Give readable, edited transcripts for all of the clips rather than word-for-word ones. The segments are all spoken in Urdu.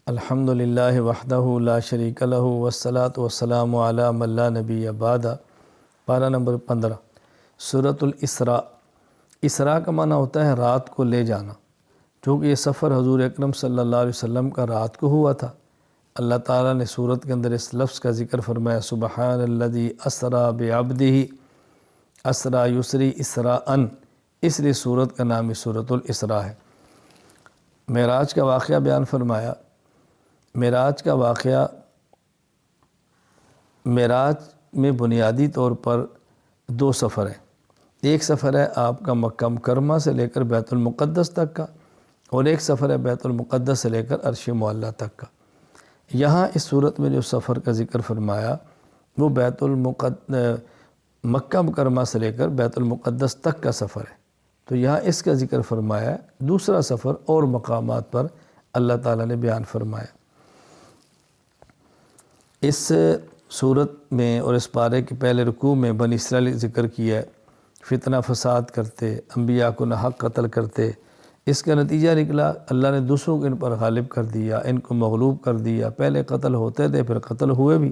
الحمد للہ وحدہ لا شریک لہ والصلاة والسلام علی من لا نبی بعد۔ پارہ نمبر 15 سورۃ الاسراء۔ اسراء کا معنی ہوتا ہے رات کو لے جانا، چونکہ یہ سفر حضور اکرم صلی اللہ علیہ وسلم کا رات کو ہوا تھا۔ اللہ تعالیٰ نے سورت کے اندر اس لفظ کا ذکر فرمایا، سبحان الذی اسریٰ بعبدہ اسریٰ یسری اسراءً، اس لیے سورت کا نام سورۃ الاسراء ہے۔ معراج کا واقعہ بیان فرمایا۔ معراج کا واقعہ، معراج میں بنیادی طور پر دو سفر ہیں۔ ایک سفر ہے آپ کا مکہ مکرمہ سے لے کر بیت المقدس تک کا، اور ایک سفر ہے بیت المقدس سے لے کر عرش معلیٰ تک کا۔ یہاں اس صورت میں جو سفر کا ذکر فرمایا وہ مکہ مکرمہ سے لے کر بیت المقدس تک کا سفر ہے، تو یہاں اس کا ذکر فرمایا۔ دوسرا سفر اور مقامات پر اللہ تعالیٰ نے بیان فرمایا۔ اس صورت میں اور اس پارے کے پہلے رکوع میں بنی اسرائیل ذکر کیا ہے، فتنہ فساد کرتے، انبیاء کو ناحق قتل کرتے۔ اس کا نتیجہ نکلا اللہ نے دوسروں کو ان پر غالب کر دیا، ان کو مغلوب کر دیا۔ پہلے قتل ہوتے تھے، پھر قتل ہوئے بھی،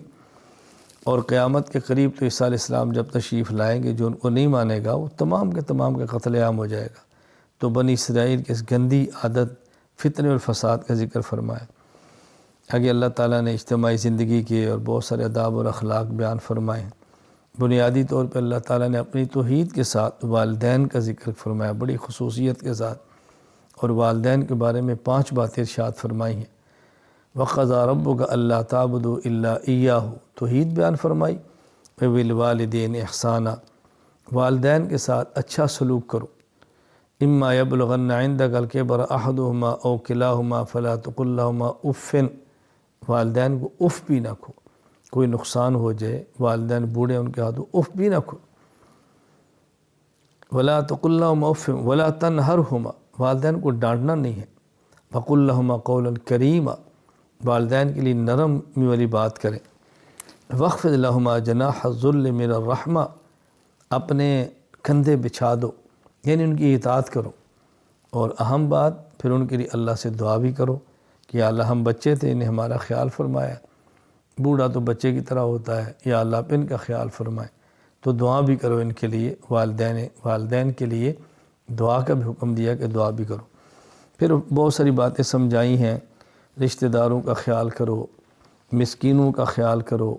اور قیامت کے قریب تو عیسیٰ علیہ السلام جب تشریف لائیں گے، جو ان کو نہیں مانے گا وہ تمام کے تمام کا قتل عام ہو جائے گا۔ تو بنی اسرائیل کی اس گندی عادت فتنے اور فساد کا ذکر فرمایا۔ آگے اللہ تعالیٰ نے اجتماعی زندگی کے اور بہت سارے آداب اور اخلاق بیان فرمائے ہیں۔ بنیادی طور پہ اللہ تعالیٰ نے اپنی توحید کے ساتھ والدین کا ذکر فرمایا بڑی خصوصیت کے ساتھ، اور والدین کے بارے میں 5 باتیں ارشاد فرمائی ہیں۔ وَقَضَىٰ رَبُّكَ أَلَّا تَعْبُدُوا إِلَّا إِيَّاهُ، توحید بیان فرمائی۔ وَبِالْوَالِدَيْنِ إِحْسَانًا، والدین کے ساتھ اچھا سلوک کرو۔ إِمَّا يَبْلُغَنَّ عِندَكَ الْكِبَرَ أَحَدُهُمَا أَوْ كِلَاهُمَا فَلَا تَقُل لَّهُمَا أُفٍّ، والدین کو اف بھی نہ کھو، کوئی نقصان ہو جائے، والدین بوڑھے ان کے ہاتھوں اف بھی نہ کھو۔ وَلَا تَقُل لَّهُمَا أُفٍّ وَلَا تَنْهَرْهُمَا، والدین کو ڈانٹنا نہیں ہے۔ وَقُل لَّهُمَا قَوْلًا كَرِيمًا، والدین کے لیے نرم والی بات کریں۔ وَاخْفِضْ لَهُمَا جَنَاحَ الذُّلِّ مِنَ الرَّحْمَةِ، اپنے کندھے بچھا دو، یعنی ان کی اطاعت کرو۔ اور اہم بات، پھر ان کے لیے اللہ سے دعا بھی کرو کہ یا اللہ ہم بچے تھے، انہیں ہمارا خیال فرمایا، بوڑھا تو بچے کی طرح ہوتا ہے، یا اللہ آپ ان کا خیال فرمائے۔ تو دعا بھی کرو ان کے لیے، والدین کے لیے دعا کا بھی حکم دیا کہ دعا بھی کرو۔ پھر بہت ساری باتیں سمجھائی ہیں، رشتہ داروں کا خیال کرو، مسکینوں کا خیال کرو،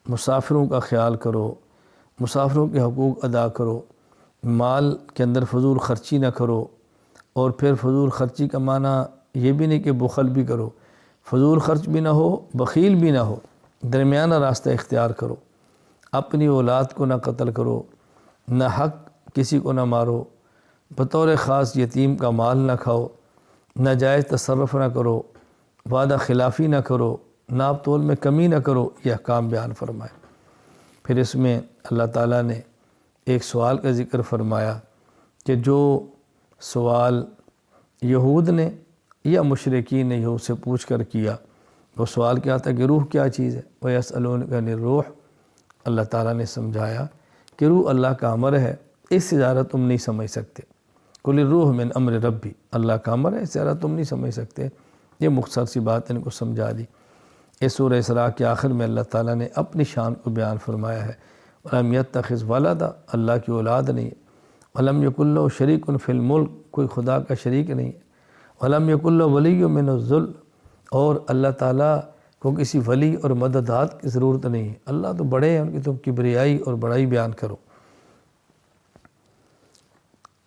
مسافروں کا خیال کرو، مسافروں کے حقوق ادا کرو، مال کے اندر فضول خرچی نہ کرو۔ اور پھر فضول خرچی کا معنی یہ بھی نہیں کہ بخل بھی کرو، فضول خرچ بھی نہ ہو، بخیل بھی نہ ہو، درمیانہ راستہ اختیار کرو۔ اپنی اولاد کو نہ قتل کرو، نہ حق کسی کو نہ مارو، بطور خاص یتیم کا مال نہ کھاؤ، ناجائز تصرف نہ کرو، وعدہ خلافی نہ کرو، ناپ تول میں کمی نہ کرو، یہ احکام بیان فرمائے۔ پھر اس میں اللہ تعالیٰ نے ایک سوال کا ذکر فرمایا کہ جو سوال یہود نے یا مشرکین نے یہود سے پوچھ کر کیا، وہ سوال کیا تھا کہ روح کیا چیز ہے؟ وَيَسْأَلُونَكَ عَنِ الرُّوحِ، اللہ تعالیٰ نے سمجھایا کہ روح اللہ کا امر ہے، اس سے زیادہ تم نہیں سمجھ سکتے۔ قُلِ الرُّوحُ مِنْ أَمْرِ رَبِّي، اللہ کا امر ہے، اس سے زیادہ تم نہیں سمجھ سکتے۔ یہ مختصر سی بات ان کو سمجھا دی۔ اس سورہ اسراء کے آخر میں اللہ تعالیٰ نے اپنی شان کو بیان فرمایا ہے۔ وَلَمْ يَتَّخِذْ وَلَدًا، اللہ کی اولاد نہیں ہے۔ وَلَمْ يَكُن لَّهُ شَرِيكٌ فِي الْمُلْكِ، کوئی خدا کا شریک نہیں ہے۔ وَلَمْ يَكُن لَّهُ وَلِيٌّ مِّنَ الذُّلِّ، اور اللہ تعالیٰ کو کسی ولی اور مددگار کی ضرورت نہیں ہے۔ اللہ تو بڑے ہیں، ان کی تم کبریائی اور بڑائی بیان کرو۔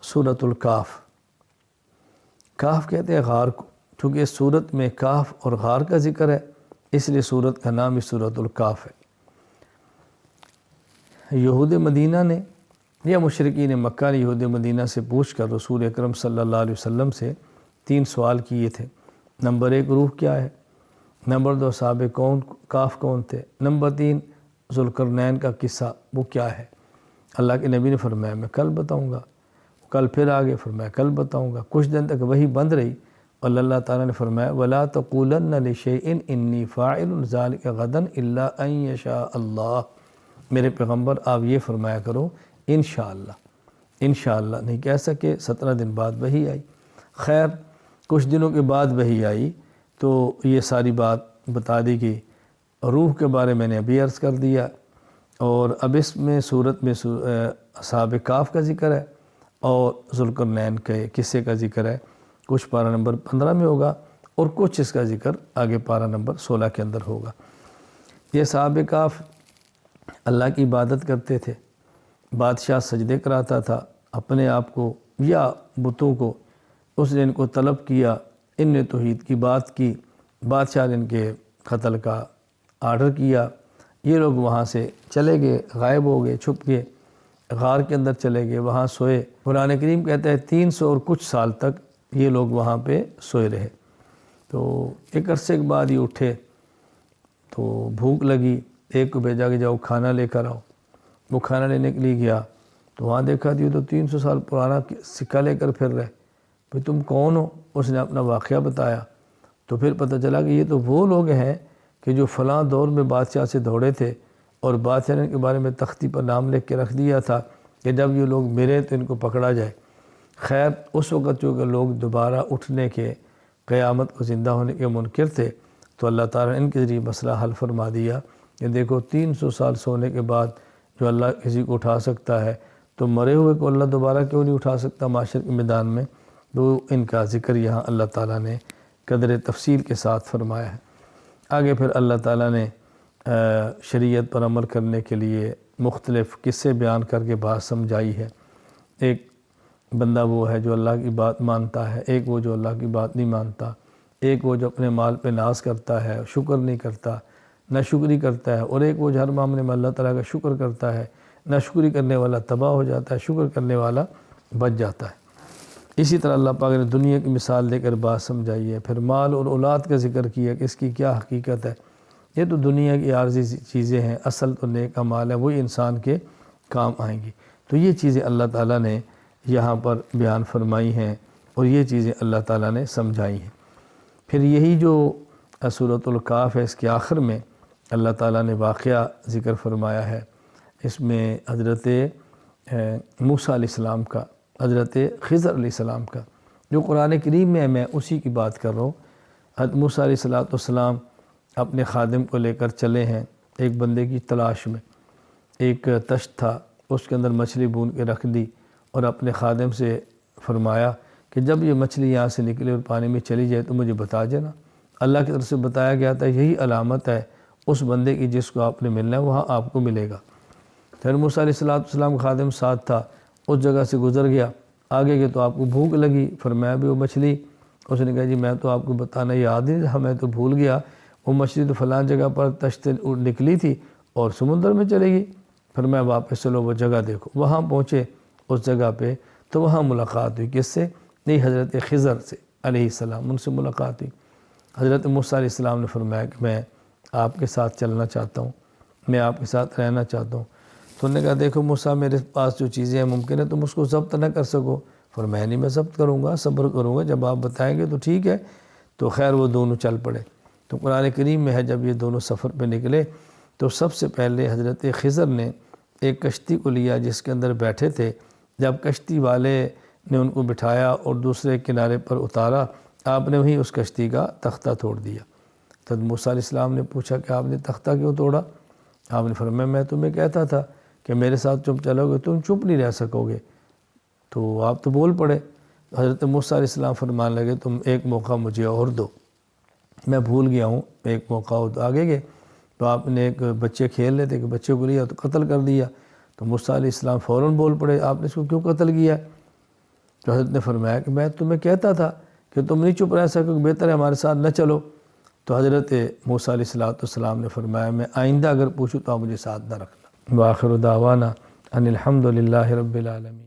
سورۃ الکاف، کاف کہتے ہیں غار کو، چونکہ اس سورت میں کاف اور غار کا ذکر ہے، اس لیے سورت کا نام ہی سورۃ الکاف ہے۔ یہود مدینہ نے یا مشرکین مکہ نے یہود مدینہ سے پوچھ کر رسول اکرم صلی اللہ علیہ وسلم سے 3 سوال کیے تھے۔ نمبر 1 روح کیا ہے، نمبر 2 صحابہ کاف کون تھے، نمبر 3 ذوالقرنین کا قصہ وہ کیا ہے۔ اللہ کے نبی نے فرمایا میں کل بتاؤں گا، کل پھر آگے فرمایا کل بتاؤں گا۔ کچھ دن تک وہی بند رہی، اور اللہ تعالیٰ نے فرمایا وَلَا تَقُولَنَّ لِشَيْءٍ إِنِّي فَاعِلٌ ذَلِكَ غَدًا إِلَّا أَن يَشَاءَ اللَّهُ، میرے پیغمبر آپ یہ فرمایا کرو انشاءاللہ، انشاءاللہ نہیں کہہ سکے۔ 17 دن بعد وہی آئی، خیر کچھ دنوں کے بعد وہی آئی تو یہ ساری بات بتا دی گئی۔ روح کے بارے میں نے ابھی عرض کر دیا، اور اب اس میں صورت میں اصحاب کہف کا ذکر ہے اور ذوالقرنین کے قصے کا ذکر ہے۔ کچھ پارہ نمبر 15 میں ہوگا اور کچھ اس کا ذکر آگے پارہ نمبر 16 کے اندر ہوگا۔ یہ اصحاب کہف اللہ کی عبادت کرتے تھے، بادشاہ سجدے کراتا تھا اپنے آپ کو یا بتوں کو، اس نے ان کو طلب کیا، ان نے توحید کی بات کی، بادشاہ نے ان کے قتل کا آرڈر کیا، یہ لوگ وہاں سے چلے گئے، غائب ہو گئے، چھپ گئے، غار کے اندر چلے گئے، وہاں سوئے۔ قرآن کریم کہتا ہے 300 اور کچھ سال تک یہ لوگ وہاں پہ سوئے رہے۔ تو ایک عرصے کے بعد یہ اٹھے تو بھوک لگی، ایک کو بھیجا کہ جاؤ کھانا لے کر آؤ۔ وہ کھانا لینے کے لیے گیا تو وہاں دیکھا یہ تو 300 سال پرانا سکہ لے کر پھر رہے، بھئی تم کون ہو؟ اس نے اپنا واقعہ بتایا، تو پھر پتہ چلا کہ یہ تو وہ لوگ ہیں کہ جو فلاں دور میں بادشاہ سے دوڑے تھے، اور بادشاہ نے ان کے بارے میں تختی پر نام لکھ کے رکھ دیا تھا کہ جب یہ لوگ مرے تو ان کو پکڑا جائے۔ خیر اس وقت جو کہ لوگ دوبارہ اٹھنے کے، قیامت کو زندہ ہونے کے منکر تھے، تو اللہ تعالیٰ نے ان کے ذریعے مسئلہ حل فرما دیا کہ دیکھو 300 سال سونے کے بعد جو اللہ کسی کو اٹھا سکتا ہے، تو مرے ہوئے کو اللہ دوبارہ کیوں نہیں اٹھا سکتا معاشر کے میدان میں؟ تو ان کا ذکر یہاں اللہ تعالیٰ نے قدر تفصیل کے ساتھ فرمایا ہے۔ آگے پھر اللہ تعالیٰ نے شریعت پر عمل کرنے کے لیے مختلف قصے بیان کر کے بات سمجھائی ہے۔ ایک بندہ وہ ہے جو اللہ کی بات مانتا ہے، ایک وہ جو اللہ کی بات نہیں مانتا، ایک وہ جو اپنے مال پہ ناز کرتا ہے، شکر نہیں کرتا، ناشکری کرتا ہے، اور ایک وہ جو ہر معاملے میں اللہ تعالیٰ کا شکر کرتا ہے، ناشکری کرنے والا تباہ ہو جاتا ہے، شکر کرنے والا بچ جاتا ہے۔ اسی طرح اللہ پاک نے دنیا کی مثال دے کر بات سمجھائی ہے، پھر مال اور اولاد کا ذکر کیا کہ اس کی کیا حقیقت ہے۔ یہ تو دنیا کی عارضی چیزیں ہیں، اصل تو نیک اعمال ہے، وہی انسان کے کام آئیں گی۔ تو یہ چیزیں اللہ تعالیٰ نے یہاں پر بیان فرمائی ہیں اور یہ چیزیں اللہ تعالیٰ نے سمجھائی ہیں۔ پھر یہی جو سورۃ الکہف ہے، اس کے آخر میں اللہ تعالیٰ نے واقعہ ذکر فرمایا ہے۔ اس میں حضرت موسیٰ علیہ السلام کا، حضرت خضر علیہ السلام کا، جو قرآن کریم میں ہے، میں اسی کی بات کر رہا ہوں۔ حضرت موسیٰ علیہ السلام اپنے خادم کو لے کر چلے ہیں ایک بندے کی تلاش میں۔ ایک تشت تھا، اس کے اندر مچھلی بون کے رکھ دی اور اپنے خادم سے فرمایا کہ جب یہ مچھلی یہاں سے نکلے اور پانی میں چلی جائے تو مجھے بتا دینا۔ اللہ کی طرف سے بتایا گیا تھا یہی علامت ہے اس بندے کی جس کو آپ نے ملنا ہے، وہاں آپ کو ملے گا۔ پھر موسیٰ علیہ السلام کا خادم ساتھ تھا، اس جگہ سے گزر گیا، آگے کے تو آپ کو بھوک لگی، فرمایا بھی وہ مچھلی، اس نے کہا جی میں تو آپ کو بتانا یاد نہیں تھا، میں تو بھول گیا، وہ مچھلی تو فلاں جگہ پر تشت نکلی تھی اور سمندر میں چلے گی۔ فرمایا واپس چلو وہ جگہ دیکھو۔ وہاں پہنچے اس جگہ پہ تو وہاں ملاقات ہوئی، کس سے؟ نہیں، حضرت خضر سے علیہ السلام، ان سے ملاقات ہوئی۔ حضرت موسیٰ علیہ السلام نے فرمایا کہ میں آپ کے ساتھ چلنا چاہتا ہوں، میں آپ کے ساتھ رہنا چاہتا ہوں۔ تو انہوں نے کہا دیکھو موسیٰ، میرے پاس جو چیزیں ہیں ممکن ہے تم اس کو ضبط نہ کر سکو۔ فرمایا نہیں، میں ضبط کروں گا، صبر کروں گا، جب آپ بتائیں گے تو ٹھیک ہے۔ تو خیر وہ دونوں چل پڑے۔ تو قرآن کریم میں ہے جب یہ دونوں سفر پہ نکلے تو سب سے پہلے حضرت خضر نے ایک کشتی کو لیا جس کے اندر بیٹھے تھے۔ جب کشتی والے نے ان کو بٹھایا اور دوسرے کنارے پر اتارا، آپ نے وہیں اس کشتی کا تختہ توڑ دیا۔ تو موسیٰ علیہ السلام نے پوچھا کہ آپ نے تختہ کیوں توڑا؟ آپ نے فرمایا میں تمہیں کہتا تھا کہ میرے ساتھ چپ چلو گے تم چپ نہیں رہ سکو گے، تو آپ تو بول پڑے۔ حضرت موسیٰ علیہ السلام فرمان لگے تم ایک موقع مجھے اور دو، میں بھول گیا ہوں، ایک موقع آگے گئے تو آپ نے ایک بچے کھیل رہے تھے کہ بچے کو لیا تو قتل کر دیا۔ تو موسیٰ علیہ السلام فوراً بول پڑے آپ نے اس کو کیوں قتل کیا؟ تو حضرت نے فرمایا کہ میں تمہیں کہتا تھا کہ تم نہیں چپ رہ سکو، بہتر ہے ہمارے ساتھ نہ چلو۔ تو حضرت موسیٰ علیہ السلام نے فرمایا میں آئندہ اگر پوچھوں تو آپ مجھے ساتھ نہ رکھنا۔ وآخر دعوانا ان الحمد للہ رب العالمین۔